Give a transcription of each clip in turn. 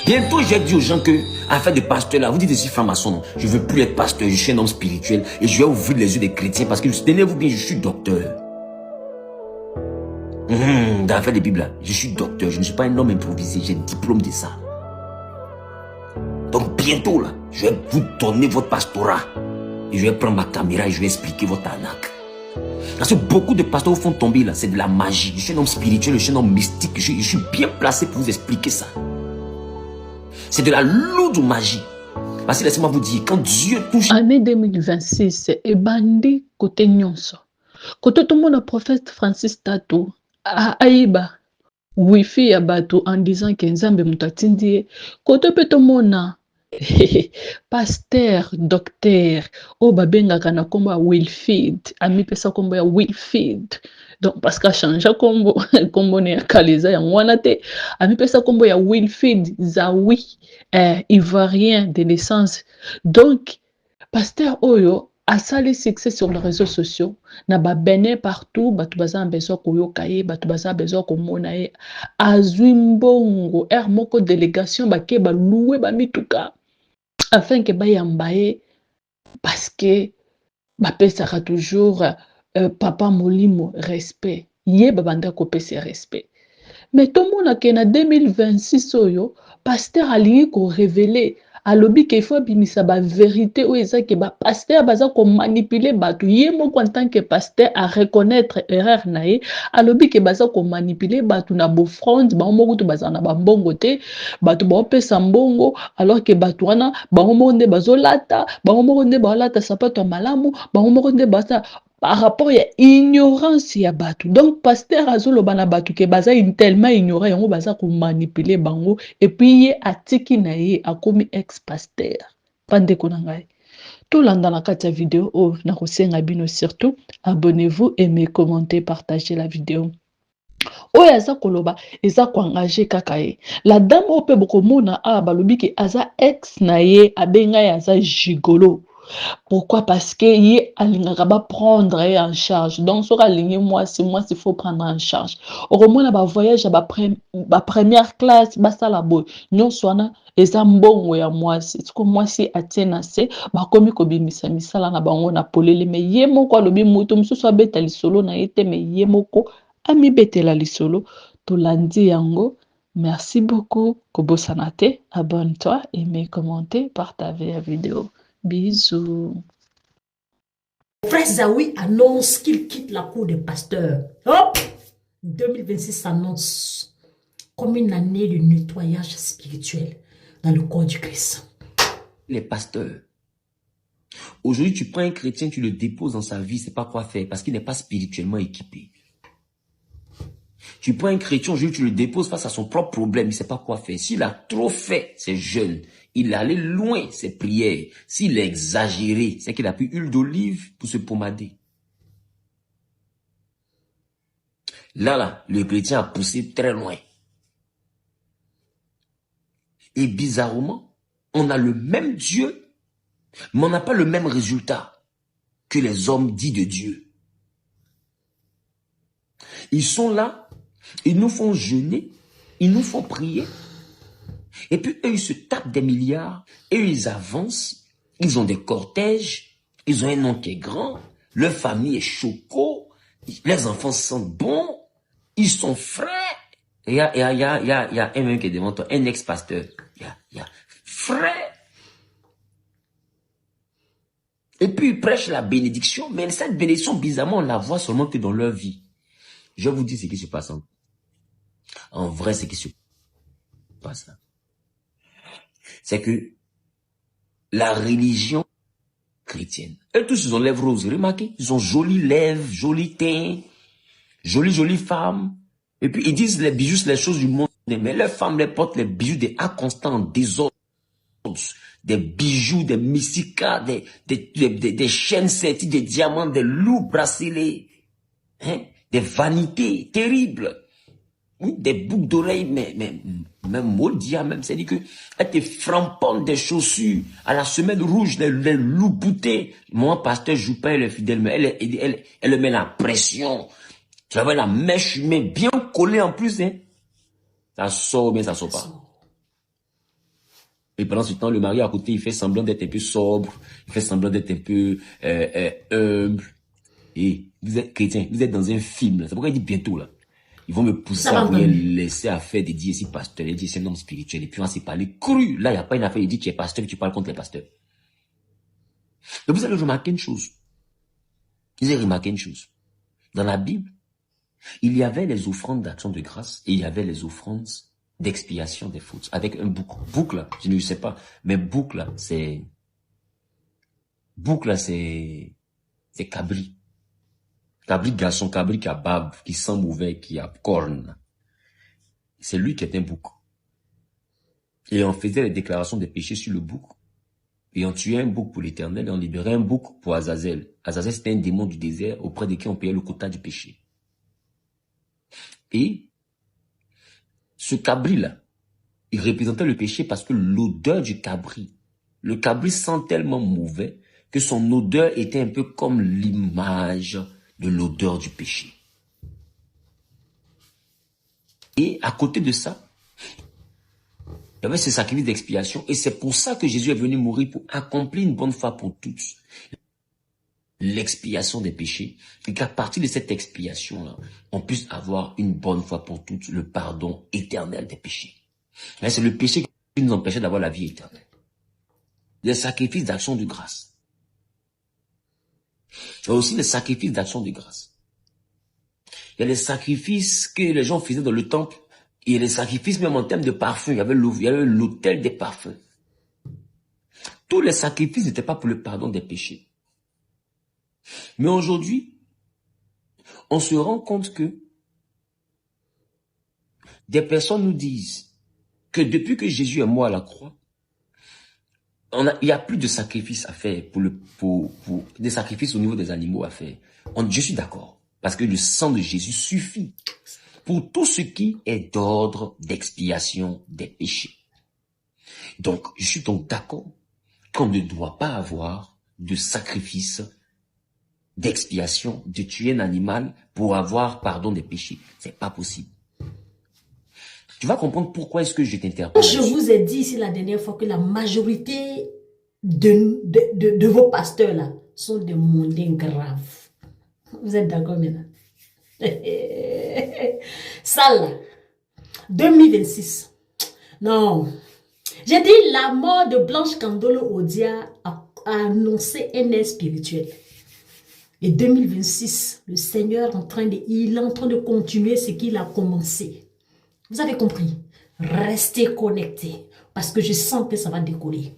Bientôt, j'ai dit aux gens que, afin de pasteur là, vous dites ici franc-maçon, je veux plus être pasteur, je suis un homme spirituel et je vais ouvrir les yeux des chrétiens parce que, tenez-vous bien, je suis docteur. Dans l'affaire des Bibles là, je suis docteur, je ne suis pas un homme improvisé, j'ai un diplôme de ça. Donc bientôt là, je vais vous donner votre pastorat et je vais prendre ma caméra et je vais expliquer votre arnaque. Parce que beaucoup de pasteurs vous font tomber là, c'est de la magie. Je suis un homme spirituel, je suis un homme mystique, je suis bien placé pour vous expliquer ça. C'est de la lourde magie. Parce que laissez-moi vous dire, quand Dieu touche... Année 2026, et bandi côté nyonso. Côté tout le monde, prophète Francis Tato, aïba, wifi ya bato en disant que Nzambe mutatindi. Côté tout le monde, pasteur, docteur, o babenga kana kombo ya Wilfrid, ami pesa kombo ya Wilfrid. Donc parce qu'à changer kombo kombo ne kaliza ya ngwana te, ami pesa kombo ya Wilfrid Zawi, ivoirien de naissance. Donc pasteur oyo asali succès sur les réseaux sociaux na ba bene partout batu baza besoin koyoka ye batu baza besoin komona ye azwi mbongo moko délégation bake ba louer ba mituka afin que bayamba ye parce que bapesaka toujours papa molimo respect ye babanda kopesa respect mais tomona ke na 2026 oyo pasteur alingi ko révéler alobi ke faut bimisa ba vérité oyo eza ke ba pasteur baza ko manipuler batu ye moko en tant que pasteur à reconnaître erreur na ye alobi ke baza ko manipuler batu na bo front ba moko to baza na ba mbongo te batu ba pesa mbongo alors que batu wana ba moko nde bazolata ba moko nde balata sapato malamu ba moko nde baza par rapport à ignorance ya batu. Donc pasteur azoloba na batu ke baza tellement ignorant yango baza ko manipuler bango et puis ye atiki na ye akomi ex-pasteur. Pande ko na ngai. Tout landa na kati ya vidéo o na kosenga bino surtout abonnez-vous, aimez, commentez, partagez la vidéo. Oyo aza koloba eza ko engager kaka ye. La dame ope bokomona a balobi ke aza ex na ye abenga ya aza gigolo. Pourquoi? Parce que ye alingaka ba prendre en charge. Donc sur aligné moi il faut prendre en charge. Au moins ba voyage ba première classe ba sala boy. Nyon swana eza mbongo ya mwasi. Tiko mwasi atiena se ba komi ko bimisa misala na bango na polele mais ye moko alobi mutu mususu abeta lisolo na yete mais ye moko ami betela lisolo to landi yango. Merci beaucoup. Kobosanate, abonne-toi, aimez, commentez, partagez la vidéo. Bisous. Frère Zawi annonce qu'il quitte la cour des pasteurs. Hop! 2026 s'annonce comme une année de nettoyage spirituel dans le corps du Christ. Les pasteurs. Aujourd'hui, tu prends un chrétien, tu le déposes dans sa vie, c'est pas quoi faire parce qu'il n'est pas spirituellement équipé. Tu prends un chrétien, aujourd'hui, tu le déposes face à son propre problème, il sait pas quoi faire. S'il a trop fait, c'est jeune. Il est allé loin, ses prières. S'il a exagéré, c'est qu'il a pris huile d'olive pour se pommader. Là, le chrétien a poussé très loin. Et bizarrement, on a le même Dieu, mais on n'a pas le même résultat que les hommes dits de Dieu. Ils sont là, ils nous font jeûner, ils nous font prier. Et puis eux, ils se tapent des milliards, et eux, ils avancent, ils ont des cortèges, ils ont un nom qui est grand, leur famille est choco, leurs enfants sentent bon, ils sont frais. Il y a un même qui est devant toi, un ex-pasteur, il y a frais. Et puis ils prêchent la bénédiction, mais cette bénédiction, bizarrement, on la voit seulement que dans leur vie. Je vous dis ce qui se passe en vrai, ce qui se passe là. C'est que la religion chrétienne, eux tous, ils ont lèvres roses, remarquez, ils ont jolies lèvres, jolis teint, jolies femmes, et puis ils disent les bijoux, c'est les choses du monde, mais leurs femmes les portent les bijoux des A constants, des os, des bijoux, des mysticas, des chaînes serties, des diamants, des lourds bracelets, hein, des vanités terribles. Des boucles d'oreilles, même maudia, même, c'est-à-dire que elle te framponne des chaussures à la semaine rouge, les loups boutés. Moi, pasteur, je joue pas, elle est fidèle, mais elle met la pression. Tu vois la mèche humaine bien collée en plus, hein. Ça sort, mais ça sort pas. Et pendant ce temps, le mari à côté, il fait semblant d'être un peu sobre, il fait semblant d'être un peu humble. Et vous êtes chrétien, vous êtes dans un film. C'est pourquoi il dit bientôt là. Ils vont me pousser à vous laisser à faire des dits ici pasteur, il dit c'est un homme spirituel. Et puis on s'est parlé cru. Là, il n'y a pas une affaire, il dit tu es pasteur, tu parles contre les pasteurs. Donc vous allez remarquer une chose. Vous allez remarquer une chose. Dans la Bible, il y avait les offrandes d'action de grâce et il y avait les offrandes d'expiation des fautes. Avec un bouc. Bouc là, je ne sais pas. Mais bouc là, c'est cabri. Cabri garçon, cabri qui a barbe, qui sent mauvais, qui a corne. C'est lui qui est un bouc. Et on faisait les déclarations des péchés sur le bouc. Et on tuait un bouc pour l'Éternel et on libérait un bouc pour Azazel. Azazel, c'était un démon du désert auprès de qui on payait le quota du péché. Et ce cabri-là, il représentait le péché parce que l'odeur du cabri, le cabri sent tellement mauvais que son odeur était un peu comme l'image de l'odeur du péché. Et à côté de ça, il y avait ce sacrifice d'expiation et c'est pour ça que Jésus est venu mourir pour accomplir une bonne fois pour tous l'expiation des péchés et qu'à partir de cette expiation-là, on puisse avoir une bonne fois pour toutes le pardon éternel des péchés. Mais c'est le péché qui nous empêchait d'avoir la vie éternelle. Les sacrifices d'action de grâce. Il y a aussi les sacrifices d'action de grâce. Il y a les sacrifices que les gens faisaient dans le temple. Il y a les sacrifices même en termes de parfum. Il y avait l'autel des parfums. Tous les sacrifices n'étaient pas pour le pardon des péchés. Mais aujourd'hui, on se rend compte que des personnes nous disent que depuis que Jésus est mort à la croix, il n'y a plus de sacrifices à faire pour des sacrifices au niveau des animaux à faire. Je suis d'accord. Parce que le sang de Jésus suffit pour tout ce qui est d'ordre d'expiation des péchés. Donc, je suis donc d'accord qu'on ne doit pas avoir de sacrifice d'expiation, de tuer un animal pour avoir pardon des péchés. C'est pas possible. Tu vas comprendre pourquoi est-ce que je t'interpelle. Je vous ai dit ici la dernière fois que la majorité de vos pasteurs là sont des mondains graves. Vous êtes d'accord maintenant? Ça là, 2026. Non. J'ai dit la mort de Blanche Kandolo Odia a annoncé un air spirituel. Et 2026, le Seigneur il est en train de continuer ce qu'il a commencé. Vous avez compris? Restez connectés parce que je sens que ça va décoller.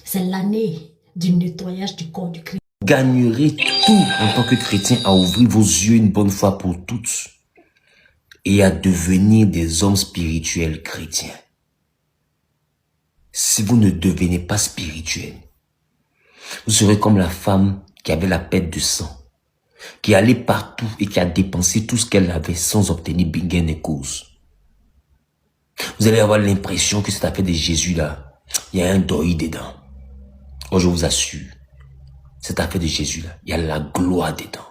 C'est l'année du nettoyage du corps du Christ. Vous gagnerez tout en tant que chrétien à ouvrir vos yeux une bonne fois pour toutes et à devenir des hommes spirituels chrétiens. Si vous ne devenez pas spirituel, vous serez comme la femme qui avait la perte de sang, qui allait partout et qui a dépensé tout ce qu'elle avait sans obtenir gain et cause. Vous allez avoir l'impression que cette affaire de Jésus là, il y a un deuil dedans. Oh, je vous assure, cette affaire de Jésus là, il y a la gloire dedans.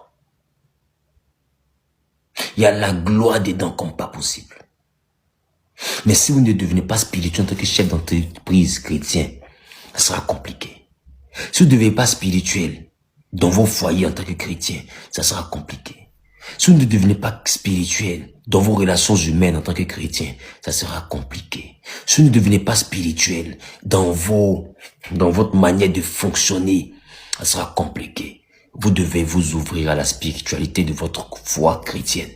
Il y a la gloire dedans comme pas possible. Mais si vous ne devenez pas spirituel en tant que chef d'entreprise chrétien, ça sera compliqué. Si vous ne devenez pas spirituel dans vos foyers en tant que chrétien, ça sera compliqué. Si vous ne devenez pas spirituel dans vos relations humaines en tant que chrétien, ça sera compliqué. Si vous ne devenez pas spirituel dans votre manière de fonctionner, ça sera compliqué. Vous devez vous ouvrir à la spiritualité de votre foi chrétienne.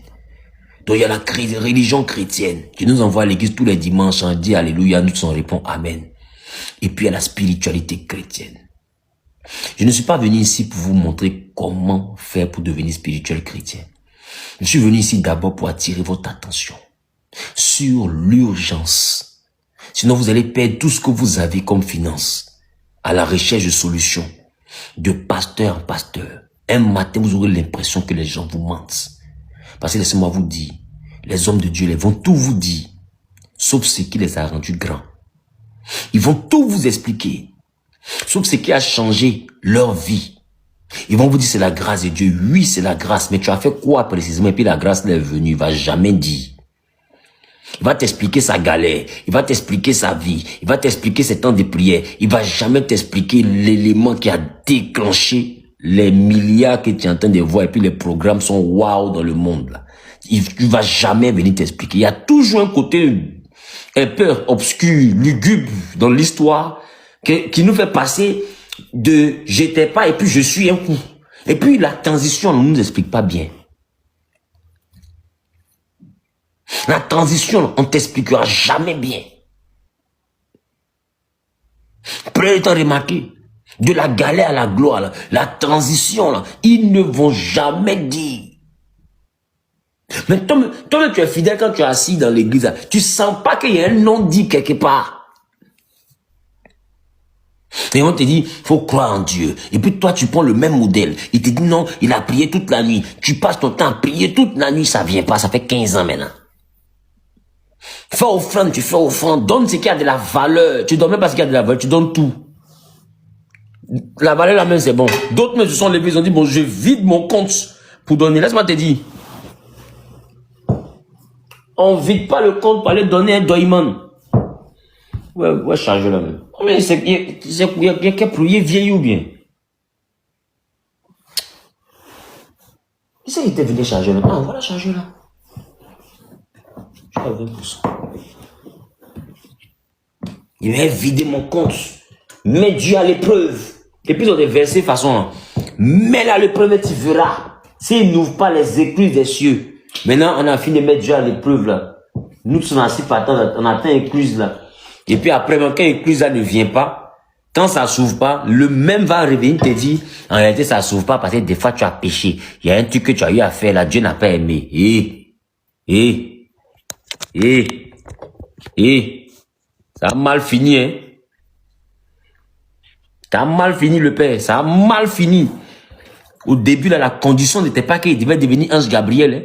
Donc il y a la religion chrétienne qui nous envoie à l'église tous les dimanches, on dit alléluia, nous on répond amen. Et puis il y a la spiritualité chrétienne. Je ne suis pas venu ici pour vous montrer comment faire pour devenir spirituel chrétien. Je suis venu ici d'abord pour attirer votre attention sur l'urgence. Sinon vous allez perdre tout ce que vous avez comme finance à la recherche de solutions, de pasteur en pasteur. Un matin vous aurez l'impression que les gens vous mentent. Parce que laissez-moi vous dire, les hommes de Dieu, ils vont tout vous dire, sauf ce qui les a rendus grands. Ils vont tout vous expliquer, sauf ce qui a changé leur vie. Ils vont vous dire c'est la grâce de Dieu. Oui, c'est la grâce, mais tu as fait quoi précisément? Et puis la grâce est venue, il va jamais dire. Il va t'expliquer sa galère, il va t'expliquer sa vie, il va t'expliquer ses temps de prière. Il va jamais t'expliquer l'élément qui a déclenché les milliards que tu es en train de voir et puis les programmes sont waouh dans le monde là. Il va jamais venir t'expliquer. Il y a toujours un côté un peu obscur, lugubre dans l'histoire qui nous fait passer de j'étais pas et puis je suis un coup. Et puis la transition ne nous explique pas bien. La transition, on t'expliquera jamais bien. Prenez le temps de remarquer. De la galère à la gloire, là, la transition, là, ils ne vont jamais dire. Mais toi, tu es fidèle quand tu es assis dans l'église, là, tu sens pas qu'il y a un nom dit quelque part. Et on te dit, faut croire en Dieu. Et puis toi, tu prends le même modèle. Il te dit non, il a prié toute la nuit. Tu passes ton temps à prier toute la nuit, ça vient pas, ça fait 15 ans maintenant. Fais offrande, tu fais offrande, donne ce qui a de la valeur. Tu donnes même pas ce qui a de la valeur, tu donnes tout. La valeur la même, c'est bon. D'autres me se sont levés, ils ont dit, bon, je vide mon compte pour donner. Laisse-moi te dire. On vide pas le compte pour aller donner un doyman. Ouais, charge là même. Mais c'est, il y a qu'à prier vieille ou bien. Qui c'est qui était venu charger là? Ah, voilà, charger là. Je suis à 20%. Il va vider mon compte. Mets Dieu à l'épreuve. Et puis dans des versets façon, mets-le à l'épreuve et tu verras. S'il n'ouvre pas les écluses des cieux. Maintenant, on a fini de mettre Dieu à l'épreuve là. Nous sommes assis par temps, on atteint l'écluse là. Et puis après, quand l'écluse là ne vient pas, quand ça s'ouvre pas, le même va revenir te dire, en réalité ça s'ouvre pas parce que des fois tu as péché. Il y a un truc que tu as eu à faire là, Dieu n'a pas aimé. Ça a mal fini, hein. Ça a mal fini le père, ça a mal fini. Au début, là, la condition n'était pas qu'il devait devenir ange Gabriel. Hein.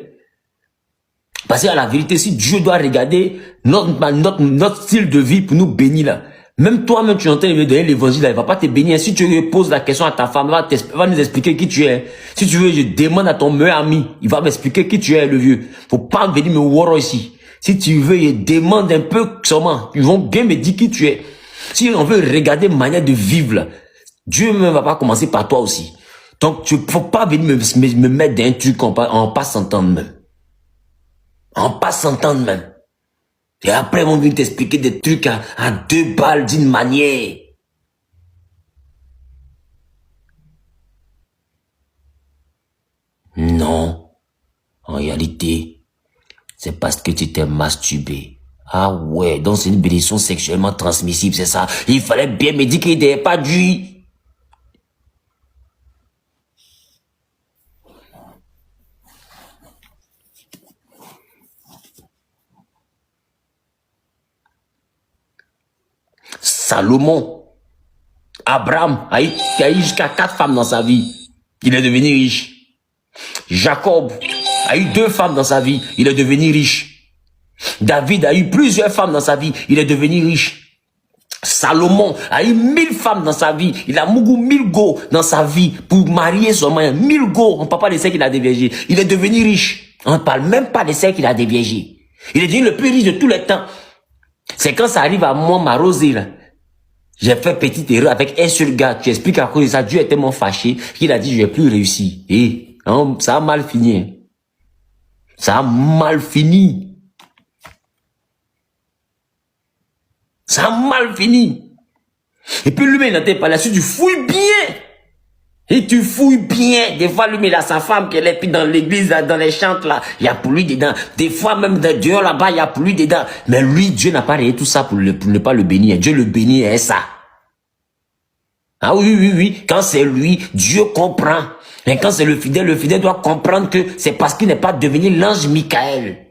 Parce qu'à la vérité, si Dieu doit regarder notre style de vie pour nous bénir, là, même toi-même, tu es en train de me donner l'évangile, il va pas te bénir. Si tu poses la question à ta femme, elle va nous expliquer qui tu es. Si tu veux, je demande à ton meilleur ami, il va m'expliquer qui tu es, le vieux. Faut pas venir me voir ici. Si tu veux, je demande un peu seulement. Ils vont bien me dire qui tu es. Si on veut regarder manière de vivre, là, Dieu ne va pas commencer par toi aussi. Donc, tu ne faut pas venir me mettre dans un truc en pas s'entendre même. En pas s'entendre même. Et après, ils vont venir t'expliquer des trucs à 2 balles d'une manière. Non. En réalité, c'est parce que tu t'es masturbé. Ah ouais, donc c'est une bénédiction sexuellement transmissible, c'est ça. Il fallait bien me dire qu'il n'était pas dû. Salomon, Abraham a eu jusqu'à 4 femmes dans sa vie. Il est devenu riche. Jacob a eu 2 femmes dans sa vie. Il est devenu riche. David a eu plusieurs femmes dans sa vie. Il est devenu riche. Salomon a eu 1000 femmes dans sa vie. Il a mougou 1000 go dans sa vie pour marier son mari. 1000 go. On ne parle pas de celles qu'il a déviégées. Il est devenu riche. On ne parle même pas de celles qu'il a déviégées. Il est devenu le plus riche de tous les temps. C'est quand ça arrive à moi, ma rosée, là. J'ai fait petite erreur avec un seul gars. Tu expliques à cause de ça. Dieu est tellement fâché qu'il a dit, je vais plus réussir. Et ça a mal fini. Ça a mal fini. Ça a mal fini. Et puis lui, il n'était pas là-dessus. Tu fouilles bien. Et tu fouilles bien. Des fois, lui, il a sa femme qui est dans l'église, dans les chantes, là. Il y a pour lui dedans. Des fois, même dehors, là-bas, il y a pour lui dedans. Mais lui, Dieu n'a pas réglé tout ça pour ne pas le bénir. Dieu le bénit et ça. Ah oui. Quand c'est lui, Dieu comprend. Mais quand c'est le fidèle doit comprendre que c'est parce qu'il n'est pas devenu l'ange Michael.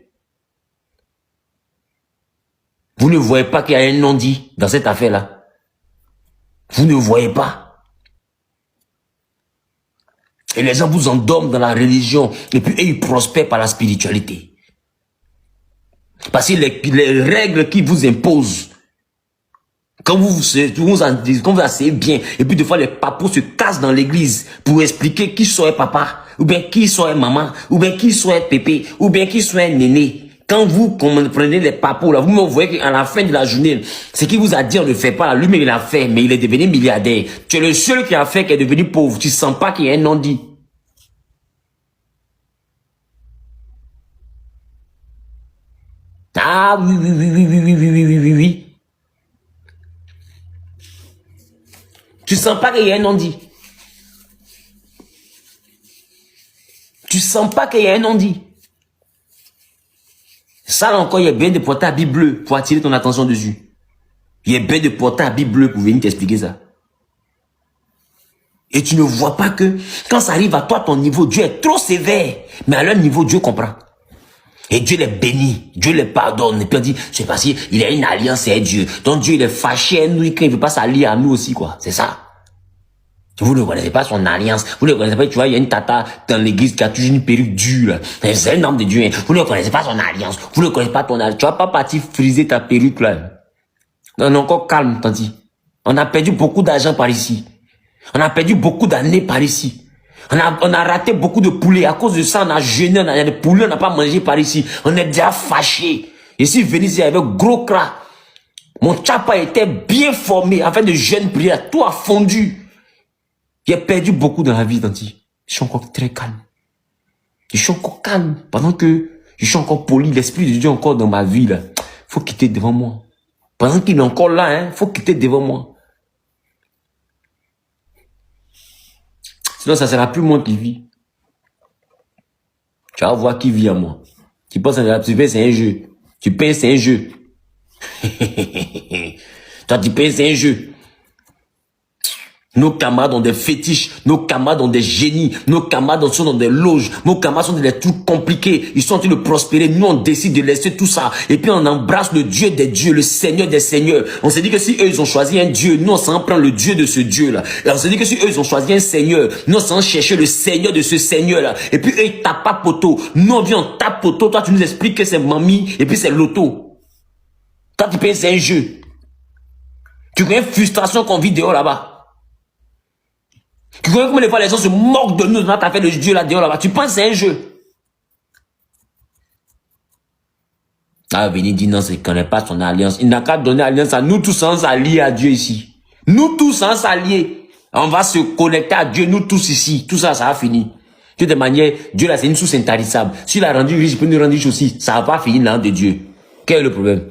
Vous ne voyez pas qu'il y a un non-dit dans cette affaire-là. Vous ne voyez pas. Et les gens vous endorment dans la religion. Et puis ils prospèrent par la spiritualité. Parce que les règles qui vous imposent, quand vous asseyez bien, et puis des fois les papous se cassent dans l'église pour expliquer qui soit papa, ou bien qui soit maman, ou bien qui soit pépé, ou bien qui soit néné. Quand vous prenez les papos, là, vous me voyez qu'à la fin de la journée, ce qu'il vous a dit, on ne fait pas, lui-même il a fait, mais il est devenu milliardaire. Tu es le seul qui a fait, qui est devenu pauvre. Tu ne sens pas qu'il y a un non-dit. Ah oui, oui, oui, oui, oui, oui, oui, oui, oui, oui, oui. Tu sens pas qu'il y a un non-dit. Tu sens pas qu'il y a un non-dit. Ça encore, il y a bien de porter à Bible bleue pour attirer ton attention dessus. Il y a bien de porter à Bible bleue pour venir t'expliquer ça. Et tu ne vois pas que quand ça arrive à toi, ton niveau, Dieu est trop sévère. Mais à leur niveau, Dieu comprend. Et Dieu les bénit, Dieu les pardonne. Et puis on dit, c'est parce qu'il y a une alliance avec Dieu. Donc Dieu il est fâché à nous et qu'il ne veut pas s'allier à nous aussi, quoi. C'est ça. Vous ne connaissez pas son alliance. Vous ne connaissez pas, tu vois, il y a une tata dans l'église qui a toujours une perruque dure. C'est un homme de Dieu. Hein. Vous ne connaissez pas son alliance. Vous ne connaissez pas ton alliance. Tu vas pas partir friser ta perruque là. On est encore calme, tanti. On a perdu beaucoup d'argent par ici. On a perdu beaucoup d'années par ici. On a raté beaucoup de poulets. À cause de ça, on a jeûné, on a des poulets, on n'a pas mangé par ici. On est déjà fâché. Et si venez ici avec gros cras, mon tchapa était bien formé, afin de jeûne prière, tout a fondu. J'ai perdu beaucoup dans la vie, tanti. Je suis encore très calme. Je suis encore calme. Pendant que je suis encore poli, l'esprit de Dieu est encore dans ma vie, là. Faut quitter devant moi. Pendant qu'il est encore là, hein, faut quitter devant moi. Sinon, ça sera plus moi qui vis. Tu vas voir qui vit en moi. Tu penses que tu payes, c'est un jeu. Tu payes, c'est un jeu. Toi, tu payes, c'est un jeu. Nos camarades ont des fétiches, nos camarades ont des génies, nos camarades sont dans des loges, nos camarades sont dans des trucs compliqués, ils sont en train de prospérer, nous on décide de laisser tout ça, et puis on embrasse le Dieu des dieux, le Seigneur des seigneurs. On s'est dit que si eux ils ont choisi un Dieu, nous on s'en prend le Dieu de ce Dieu-là. Et on s'est dit que si eux ils ont choisi un Seigneur, nous on s'en chercher le Seigneur de ce Seigneur-là. Et puis eux ils tapent pas poteau, nous on vient on tape poteau, toi tu nous expliques que c'est mamie, et puis c'est l'auto. Quand tu payes c'est un jeu. Tu connais une frustration qu'on vit dehors là-bas. Tu connais comment des fois les gens se moquent de nous dans ta fait le Dieu là dehors là-bas. Tu penses que c'est un jeu. Ah, venez dire non, c'est qu'on n'est pas son alliance. Il n'a qu'à donner alliance à nous tous sans s'allier à Dieu ici. Nous tous sans s'allier. On va se connecter à Dieu, nous tous ici. Tout ça, ça va finir. De toute manière, Dieu là, c'est une source intarissable. S'il a rendu riche, il peut nous rendre riche aussi. Ça va pas finir dans de Dieu. Quel est le problème?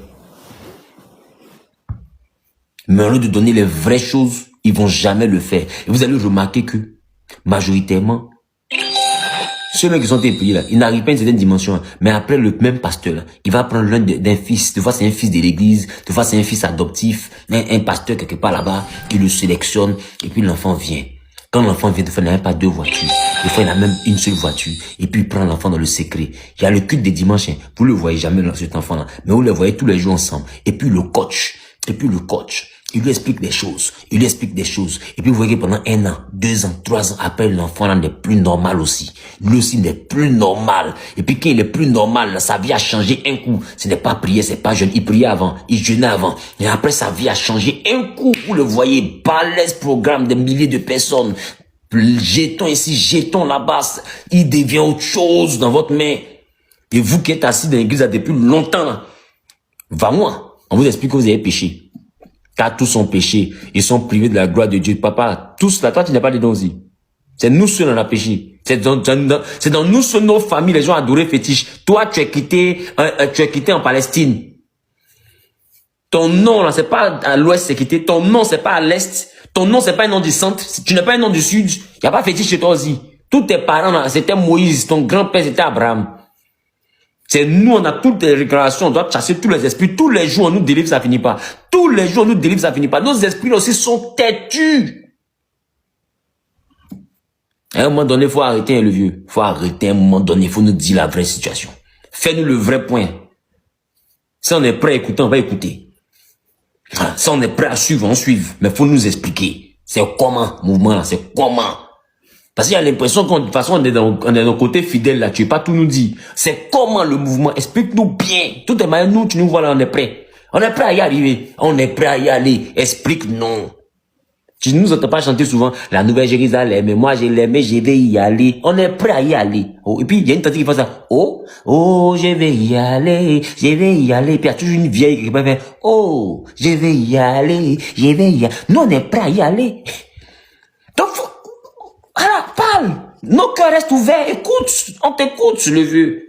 Mais au lieu de donner les vraies choses, ils vont jamais le faire. Et vous allez remarquer que, majoritairement, ceux qui sont impayés là, ils n'arrivent pas à une certaine dimension. Hein. Mais après, le même pasteur là, il va prendre l'un d'un fils. Des fois, c'est un fils de l'église. Des fois, c'est un fils adoptif. Un pasteur quelque part là-bas, qui le sélectionne. Et puis, l'enfant vient. Quand l'enfant vient, des fois, il n'a même pas deux voitures. Des fois, il a même une seule voiture. Et puis, il prend l'enfant dans le secret. Il y a le culte des dimanches. Hein. Vous le voyez jamais dans cet enfant-là. Mais vous le voyez tous les jours ensemble. Et puis, le coach. Il lui explique des choses. Il lui explique des choses. Et puis vous voyez pendant 1 an, 2 ans, 3 ans, après l'enfant là n'est plus normal aussi. Lui aussi n'est plus normal. Et puis quand il est plus normal, là, sa vie a changé un coup. Ce n'est pas prier, c'est pas jeûne. Il priait avant, il jeûnait avant. Et après sa vie a changé un coup. Vous le voyez, balèze programme de milliers de personnes. Jetons ici, jetons là-bas. Il devient autre chose dans votre main. Et vous qui êtes assis dans l'église depuis longtemps, là, va-moi, on vous explique que vous avez péché. Car tous sont péchés, ils sont privés de la gloire de Dieu. Papa, tous là, toi tu n'as pas dedans aussi. C'est nous seuls on a péché. C'est dans nous seuls, nos familles, les gens adorent fétiche. Toi, tu es quitté en Palestine. Ton nom là, c'est pas à l'ouest, c'est quitté. Ton nom, c'est pas à l'est. Ton nom, c'est pas un nom du centre. Tu n'es pas un nom du sud. Il n'y a pas fétiche chez toi aussi. Tous tes parents là, c'était Moïse. Ton grand-père, c'était Abraham. C'est nous, on a toutes les réclamations, on doit chasser tous les esprits. Tous les jours, on nous délivre, ça finit pas. Tous les jours, on nous délivre, ça finit pas. Nos esprits aussi sont têtus. À un moment donné, il faut arrêter, hein, le vieux. Il faut arrêter à un moment donné, il faut nous dire la vraie situation. Fais-nous le vrai point. Si on est prêt à écouter, on va écouter. Si on est prêt à suivre, on suive. Mais il faut nous expliquer. C'est comment, mouvement là, c'est comment. Parce qu'il y a l'impression qu'on, de toute façon, on est dans le côté fidèle là, tu veux pas tout nous dire. C'est comment le mouvement, explique-nous bien. Tout est mal, nous, tu nous vois là, on est prêt. On est prêt à y arriver. On est prêt à y aller. Explique-nous. Tu nous entends pas chanter souvent la Nouvelle Jérusalem, mais moi je l'aime et je vais y aller. On est prêt à y aller. Oh, et puis il y a une tante qui fait ça. Oh, oh, je vais y aller, je vais y aller. Puis il y a toujours une vieille qui peut faire, oh, je vais y aller, je vais y aller. Nous on est prêt à y aller. Donc, voilà, parle. Nos cœurs restent ouverts. Écoute, on t'écoute, le vieux.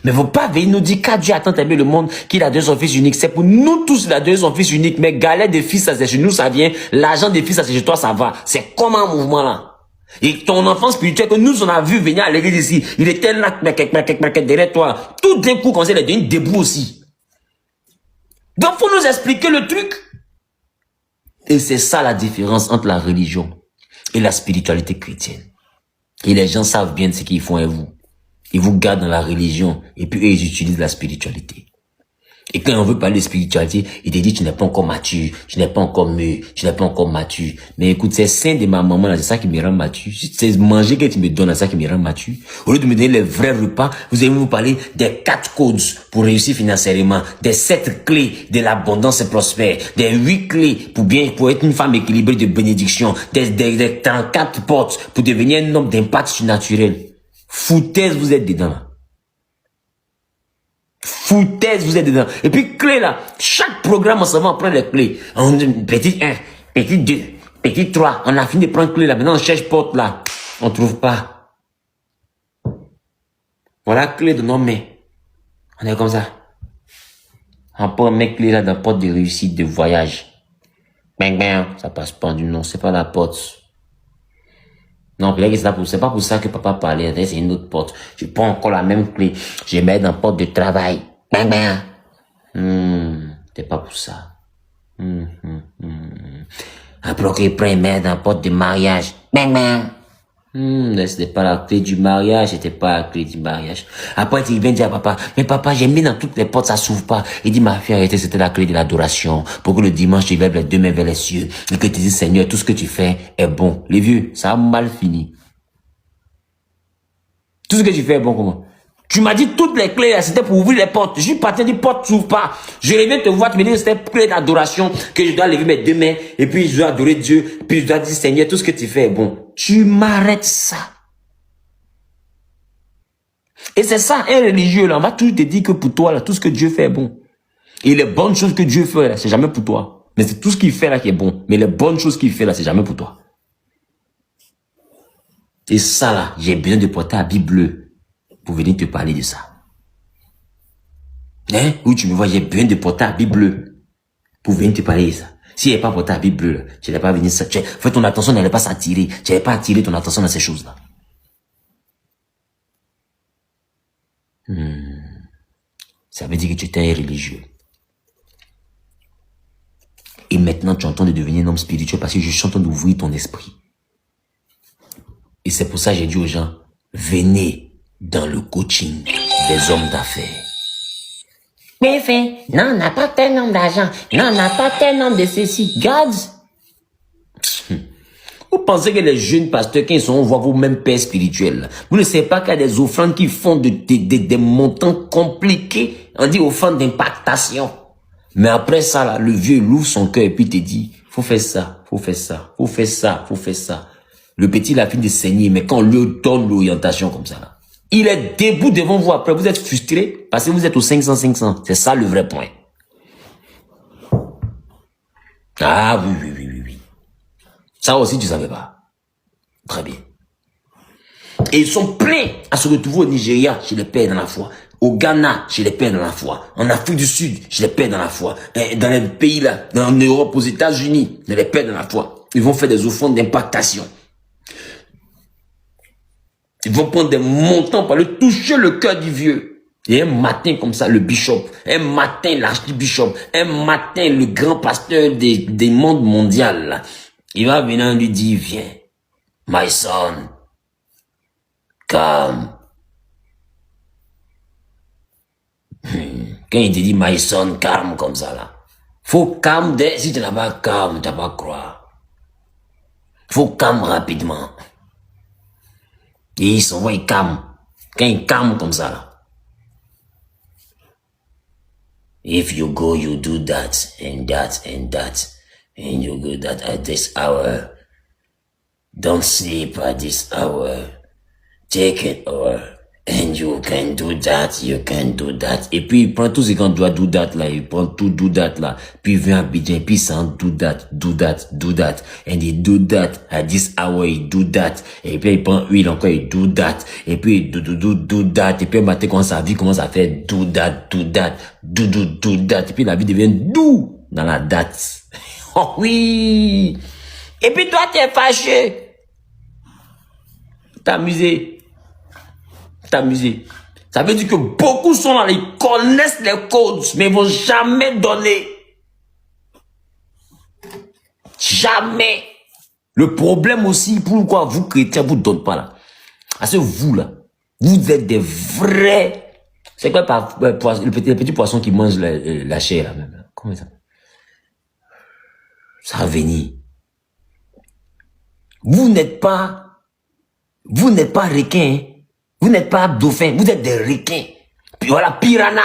Mais faut pas venir nous dire qu'à Dieu a tant aimé le monde qu'il a donné son fils unique. C'est pour nous tous qu'il a donné son fils unique. Mais galère des fils, ça c'est chez nous, ça vient. L'argent des fils, ça c'est chez toi, ça va. C'est comme un mouvement là. Et ton enfant spirituel que nous on a vu venir à l'église ici, il était là, derrière toi. Tout d'un coup, quand il est devenu debout aussi. Donc faut nous expliquer le truc. Et c'est ça la différence entre la religion et la spiritualité chrétienne. Et les gens savent bien ce qu'ils font et vous. Ils vous gardent dans la religion et puis eux, ils utilisent la spiritualité. Et quand on veut parler de spiritualité, il te dit tu n'es pas encore mature, tu n'es pas encore mûr, tu n'es pas encore mature. Mais écoute, c'est saint de ma maman là, c'est ça qui me rend mature. C'est manger que tu me donnes, c'est ça qui me rend mature. Au lieu de me donner les vrais repas, vous allez vous parler des 4 codes pour réussir financièrement, des 7 clés de l'abondance prospère, des 8 clés pour être une femme équilibrée de bénédiction, des 34 portes pour devenir un homme d'impact surnaturel. Foutaise, vous êtes dedans. Foutaise, vous êtes dedans. Et puis, clé là, chaque programme, on s'en va prendre les clés. On dit, petit 1, petit 2, petit 3. On a fini de prendre clé là. Maintenant, on cherche porte là. On trouve pas. Voilà clé de nos mains. On est comme ça. On prend mes clés là dans la porte de réussite, de voyage. Bang, bang. Ça passe pas du nom, c'est pas la porte. Non, c'est pas pour ça que papa parlait, c'est une autre porte. Je prends encore la même clé, je mets dans la porte de travail. Bang, bang. C'est pas pour ça. Après qu'il prend, met dans la porte de mariage. Bang, bang. C'était pas la clé du mariage, c'était pas la clé du mariage. Après, il vient dire à papa, mais papa, j'ai mis dans toutes les portes, ça s'ouvre pas. Il dit, ma fille, arrêtez, c'était la clé de l'adoration. Pour que le dimanche, tu lèves les 2 mains vers les cieux. Et que tu dis, Seigneur, tout ce que tu fais est bon. Les vieux, ça a mal fini. Tout ce que tu fais est bon, comment? Tu m'as dit toutes les clés, c'était pour ouvrir les portes. Je suis parti, dit, porte s'ouvre pas. Je reviens te voir, tu me dis, c'était clé d'adoration, que je dois lever mes 2 mains, et puis je dois adorer Dieu, puis je dois dire, Seigneur, tout ce que tu fais est bon. Tu m'arrêtes ça. Et c'est ça, un religieux, là, on va toujours te dire que pour toi, là, tout ce que Dieu fait est bon. Et les bonnes choses que Dieu fait, là, c'est jamais pour toi. Mais c'est tout ce qu'il fait, là, qui est bon. Mais les bonnes choses qu'il fait, là, c'est jamais pour toi. Et ça, là, j'ai besoin de porter la Bible bleue pour venir te parler de ça. Hein? Oui, tu me vois, j'ai besoin de porter la Bible bleue pour venir te parler de ça. Si elle n'est pas porté la Bible bleue, tu n'allais pas venir, fait ton attention n'allait pas s'attirer. Tu n'allais pas attirer ton attention dans ces choses-là. Ça veut dire que tu étais un religieux. Et maintenant, tu es en train de devenir un homme spirituel parce que je suis en train d'ouvrir ton esprit. Et c'est pour ça que j'ai dit aux gens, venez dans le coaching des hommes d'affaires. Mais fait, non, on n'a pas tel nombre d'argent. Non, on n'a pas tel nombre de ceci. Garde. Vous pensez que les jeunes pasteurs, quand ils sont, on voit vos mêmes pères spirituels. Vous ne savez pas qu'il y a des offrandes qui font des montants compliqués. On dit offrandes d'impactation. Mais après ça, là, le vieux l'ouvre son cœur et puis te dit, faut faire ça, faut faire ça, faut faire ça, faut faire ça. Le petit, il a fini de saigner, mais quand on lui donne l'orientation comme ça, là, il est debout devant vous après. Vous êtes frustré parce que vous êtes au 500. C'est ça le vrai point. Ah oui. Ça aussi, tu savais pas. Très bien. Et ils sont pleins à se retrouver au Nigeria, chez les pères dans la foi. Au Ghana, chez les pères dans la foi. En Afrique du Sud, chez les pères dans la foi. Et dans les pays là, en Europe, aux États-Unis, les pères dans la foi. Ils vont faire des offrandes d'impactation. Ils vont prendre des montants pour aller toucher le cœur du vieux. Et un matin comme ça, le bishop, un matin l'archbishop, un matin le grand pasteur des mondes mondiaux, là, il va venir lui dire, viens, my son, come. Quand il te dit my son, calme comme ça là, faut calme si tu n'as pas calme, tu n'as pas croire. Faut calme rapidement. Et ils s'en vont, ils calment. Quand ils calment comme ça là. If you go, you do that and that and that. and you do that at this hour. Don't sleep at this hour. Take it over. And you can do that, you can do that. Et puis, il prend tout ce qu'on doit do that là, il prend tout do that là. Puis il vient à Abidjan, puis il s'en do that, do that, do that. And he do that, at this hour, il do that. Et puis il prend huile encore, il do that. Et puis il do that. Et puis un matin, quand sa vie commence à faire do that, do that, do that. Et puis la vie devient doux dans la date. Oh oui! Et puis toi, t'es fâché. T'amuser. Ça veut dire que beaucoup sont là, ils connaissent les codes, mais ils vont jamais donner. Jamais. Le problème aussi, pourquoi vous chrétiens, vous ne donnez pas là. Parce que vous là, vous êtes des vrais. C'est quoi le petit poisson qui mange la chair là même. Comment ça? Ça va venir. Vous n'êtes pas requin. Hein? Vous n'êtes pas dauphin, vous êtes des requins. Puis voilà, piranha.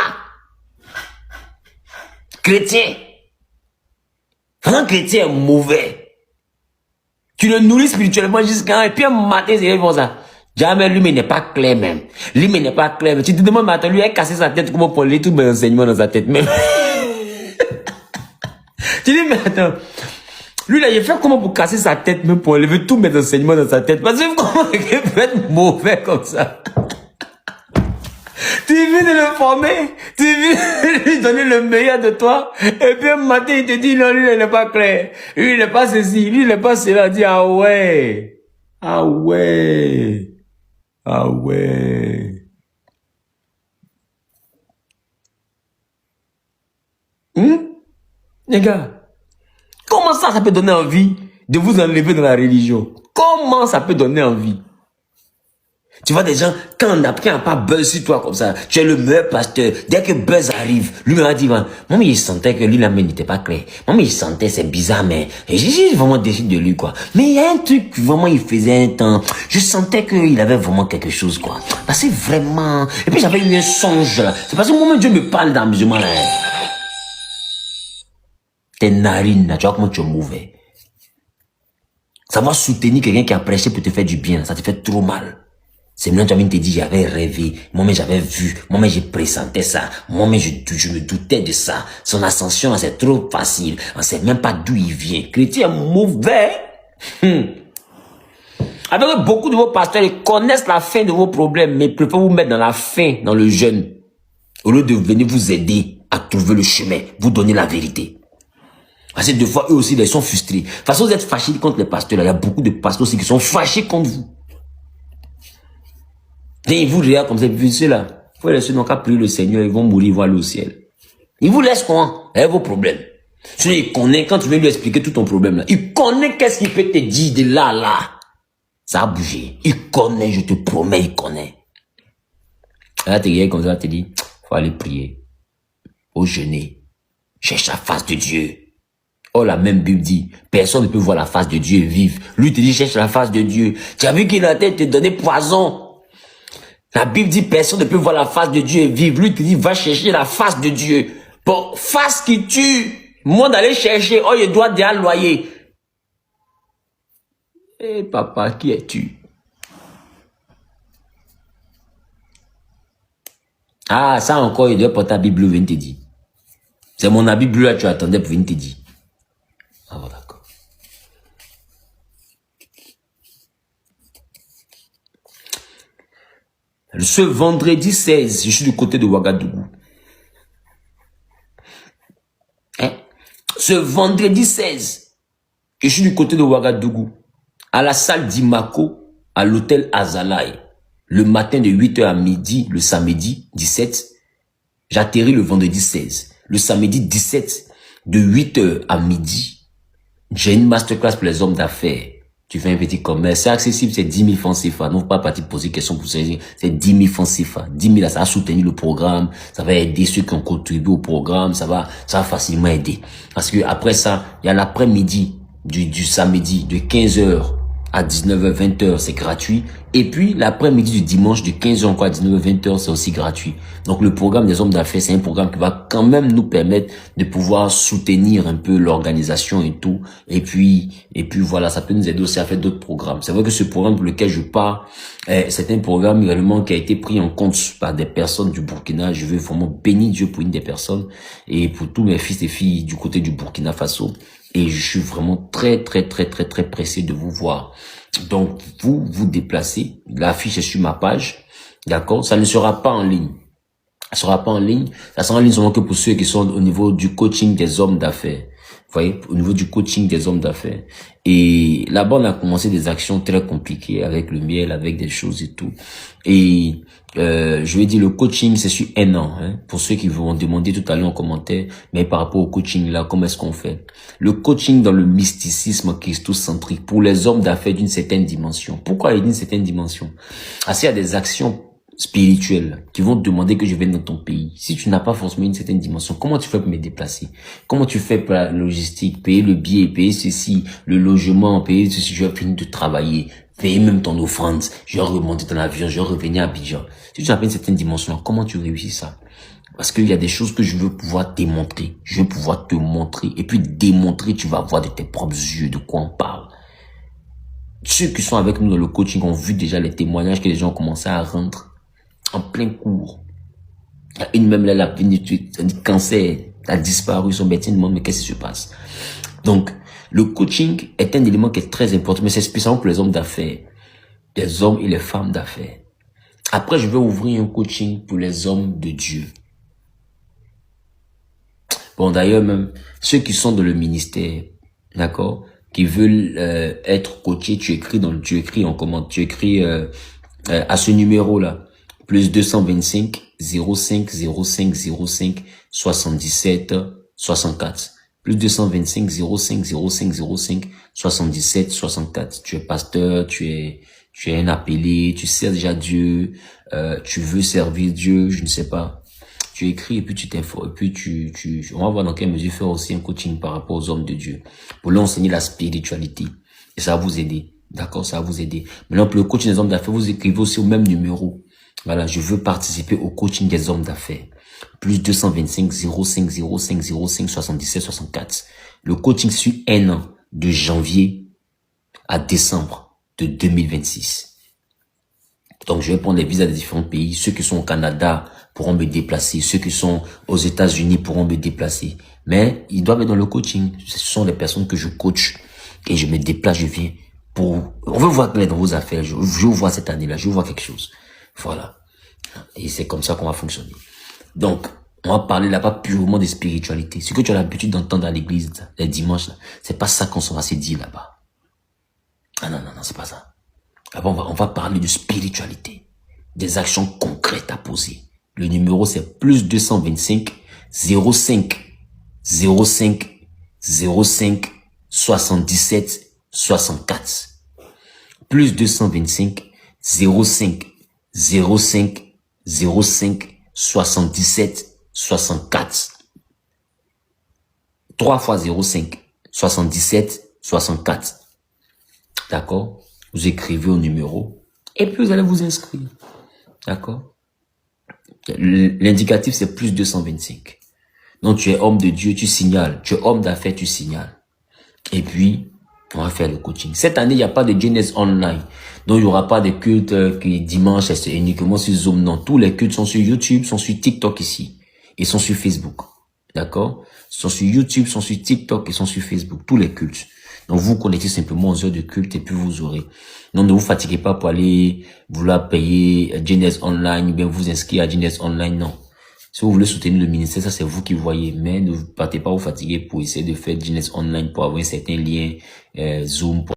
Chrétien. Un chrétien est mauvais. Tu le nourris spirituellement jusqu'à un, et puis un matin, c'est comme ça. Jamais lui, mais il n'est pas clair même. Lui, mais il n'est pas clair. Tu te demandes, mais attends, lui, il a cassé sa tête, comment pour lire tous mes enseignements dans sa tête même. Tu dis, mais attends. Lui, là, il fait comment pour casser sa tête, même pour enlever tous mes enseignements dans sa tête. Parce que comment il peut être mauvais comme ça? Tu viens de le former, tu viens de lui donner le meilleur de toi, et puis un matin, il te dit, non, lui, il n'est pas clair. Lui, il n'est pas ceci, lui, il n'est pas cela. Il dit, ah ouais. Ah ouais. Ah ouais. Les gars. Comment ça peut donner envie de vous enlever dans la religion? Comment ça peut donner envie? Tu vois des gens, quand on n'a pas buzz sur toi comme ça, tu es le meilleur pasteur. Dès que buzz arrive, lui m'a dit, moi, il sentait que lui, la main n'était pas claire. Moi, il sentait, c'est bizarre, mais j'ai vraiment déçu de lui, quoi. Mais il y a un truc, vraiment, il faisait un temps. Je sentais qu'il avait vraiment quelque chose, quoi. Parce que vraiment, et puis j'avais eu un songe, là. C'est parce que moi, Dieu me parle dans le musulman, là. Tes narines, là, tu vois comment tu es mauvais. Savoir soutenir quelqu'un qui a prêché pour te faire du bien, ça te fait trop mal. C'est maintenant que tu te dit, j'avais rêvé, moi-même j'avais vu, moi-même j'ai pressentais ça, moi-même je me doutais de ça. Son ascension, c'est trop facile, on sait même pas d'où il vient. Chrétien mauvais. Avec beaucoup de vos pasteurs, ils connaissent la fin de vos problèmes, mais ils préfèrent vous mettre dans la fin, dans le jeûne, au lieu de venir vous aider à trouver le chemin, vous donner la vérité. Parce que des fois, eux aussi, ils sont frustrés. De toute façon, vous êtes fâchés contre les pasteurs. Il y a beaucoup de pasteurs aussi qui sont fâchés contre vous. Et ils vous regardent comme ça, et puis ceux-là, il faut laisser donc à prier le Seigneur, ils vont mourir, ils vont aller au ciel. Ils vous laissent quoi? Avec vos problèmes. Sinon, il connaît, quand tu veux lui expliquer tout ton problème là, il connaît qu'est-ce qu'il peut te dire de là, là. Ça a bougé. Il connaît, je te promets, il connaît. Là, tu regardes comme ça, tu dis, faut aller prier. Au jeûner. Cherche la face de Dieu. Oh, la même Bible dit, personne ne peut voir la face de Dieu et vivre. Lui te dit, cherche la face de Dieu. Tu as vu qu'il a te donner poison. La Bible dit, personne ne peut voir la face de Dieu et vivre. Lui te dit, va chercher la face de Dieu. Bon, face qui tue. Moi d'aller chercher, oh, il doit déjà loyer. Eh, papa, qui es-tu? Ah, ça encore, il doit porter la Bible, venir te dire. C'est mon habit bleu là, tu attendais pour venir te dire. Ah bon, d'accord. Ce vendredi 16, je suis du côté de Ouagadougou. Hein? Ce vendredi 16, je suis du côté de Ouagadougou. À la salle d'Imako, à l'hôtel Azalaï. Le matin de 8h à midi, le samedi 17. J'atterris le vendredi 16. Le samedi 17, de 8h à midi. J'ai une masterclass pour les hommes d'affaires. Tu fais un petit commerce. C'est accessible, c'est 10 000 francs CFA. Non, pas partir poser question pour ça. C'est 10 000 francs CFA. 10 000, ça va soutenir le programme. Ça va aider ceux qui ont contribué au programme. Ça va facilement aider. Parce que après ça, il y a l'après-midi du samedi, de 15h à 19h, 20h, c'est gratuit. Et puis, l'après-midi du dimanche, de 15h encore à 19h, 20h, c'est aussi gratuit. Donc, le programme des hommes d'affaires, c'est un programme qui va quand même nous permettre de pouvoir soutenir un peu l'organisation et tout. Et puis voilà, ça peut nous aider aussi à faire d'autres programmes. C'est vrai que ce programme pour lequel je pars, c'est un programme également qui a été pris en compte par des personnes du Burkina. Je veux vraiment bénir Dieu pour une des personnes et pour tous mes fils et filles du côté du Burkina Faso. Et je suis vraiment très pressé de vous voir. Donc, vous déplacez. L'affiche est sur ma page. D'accord? Ça ne sera pas en ligne. Ça sera pas en ligne. Ça sera en ligne seulement que pour ceux qui sont au niveau du coaching des hommes d'affaires. Vous voyez? Au niveau du coaching des hommes d'affaires. Et là-bas, on a commencé des actions très compliquées avec le miel, avec des choses et tout. Et je vais dire, le coaching, c'est sur 1 an. Hein, pour ceux qui vont demander tout à l'heure en commentaire, mais par rapport au coaching là, comment est-ce qu'on fait? Le coaching dans le mysticisme christocentrique pour les hommes d'affaires d'une certaine dimension. Pourquoi il y a une certaine dimension? Parce qu'il y a des actions spirituelles qui vont te demander que je vienne dans ton pays. Si tu n'as pas forcément une certaine dimension, comment tu fais pour me déplacer? Comment tu fais pour la logistique? Payer le billet, payer ceci, le logement, payer ceci, je vais finir de travailler, payer même ton offrande, je vais remonter dans l'avion, je vais revenir à Abidjan. Si tu n'as pas une certaine dimension, comment tu réussis ça? Parce qu'il y a des choses que je veux pouvoir démontrer. Je veux pouvoir te montrer. Et puis démontrer, tu vas voir de tes propres yeux de quoi on parle. Ceux qui sont avec nous dans le coaching ont vu déjà les témoignages que les gens ont commencé à rendre en plein cours. Il y a une même là, la cancer a disparu, son médecin demande mais qu'est-ce qui se passe? Donc, le coaching est un élément qui est très important, mais c'est spécialement pour les hommes d'affaires, les hommes et les femmes d'affaires. Après, je vais ouvrir un coaching pour les hommes de Dieu. Bon, d'ailleurs, même ceux qui sont dans le ministère, d'accord, qui veulent être coachés, tu écris en commande, tu écris à ce numéro-là. Plus 225 05 05 05 77 64. Plus 225 05 05 05 77 64. Tu es pasteur, tu es un appelé, tu sers déjà Dieu, tu veux servir Dieu, je ne sais pas. Tu écris et puis tu t'informes, et puis on va voir dans quelle mesure faire aussi un coaching par rapport aux hommes de Dieu. Pour leur enseigner la spiritualité. Et ça va vous aider. D'accord, ça va vous aider. Maintenant, pour le coaching des hommes d'affaires, vous écrivez aussi au même numéro. Voilà, je veux participer au coaching des hommes d'affaires. Plus 225 05 05 05 77 64. Le coaching sur 1 an, de janvier à décembre de 2026. Donc, je vais prendre les visas des différents pays. Ceux qui sont au Canada pourront me déplacer. Ceux qui sont aux États-Unis pourront me déplacer. Mais ils doivent être dans le coaching. Ce sont les personnes que je coach. Et je me déplace, je viens pour... On veut voir clair dans vos affaires. Je veux voir cette année-là. Je veux voir quelque chose. Voilà. Et c'est comme ça qu'on va fonctionner. Donc, on va parler là-bas purement de spiritualité. Ce que tu as l'habitude d'entendre à l'église les dimanches, c'est pas ça qu'on va se dire là-bas. Ah non, c'est pas ça. Là-bas, on va parler de spiritualité. Des actions concrètes à poser. Le numéro, c'est plus 225 05 05 05 77 64. Plus 225 05 05 05 77 64. 3 fois 05 77 64. D'accord? Vous écrivez au numéro et puis vous allez vous inscrire. D'accord? L'indicatif, c'est plus 225. Donc, tu es homme de Dieu, tu signales. Tu es homme d'affaires, tu signales. Et puis, on va faire le coaching. Cette année, il n'y a pas de Jeunesse Online. Donc, il n'y aura pas de cultes qui dimanche, c'est uniquement sur Zoom. Non, tous les cultes sont sur YouTube, sont sur TikTok ici. Et sont sur Facebook. D'accord? Sont sur YouTube, sont sur TikTok et sont sur Facebook. Tous les cultes. Donc, vous connectez simplement aux heures de culte et puis vous aurez. Donc, ne vous fatiguez pas pour aller vouloir payer Jeunesse Online ou bien vous inscrire à Jeunesse Online. Non. Si vous voulez soutenir le ministère, ça c'est vous qui voyez. Mais ne partez pas vous fatiguer pour essayer de faire Jeunesse Online pour avoir un certain lien Zoom.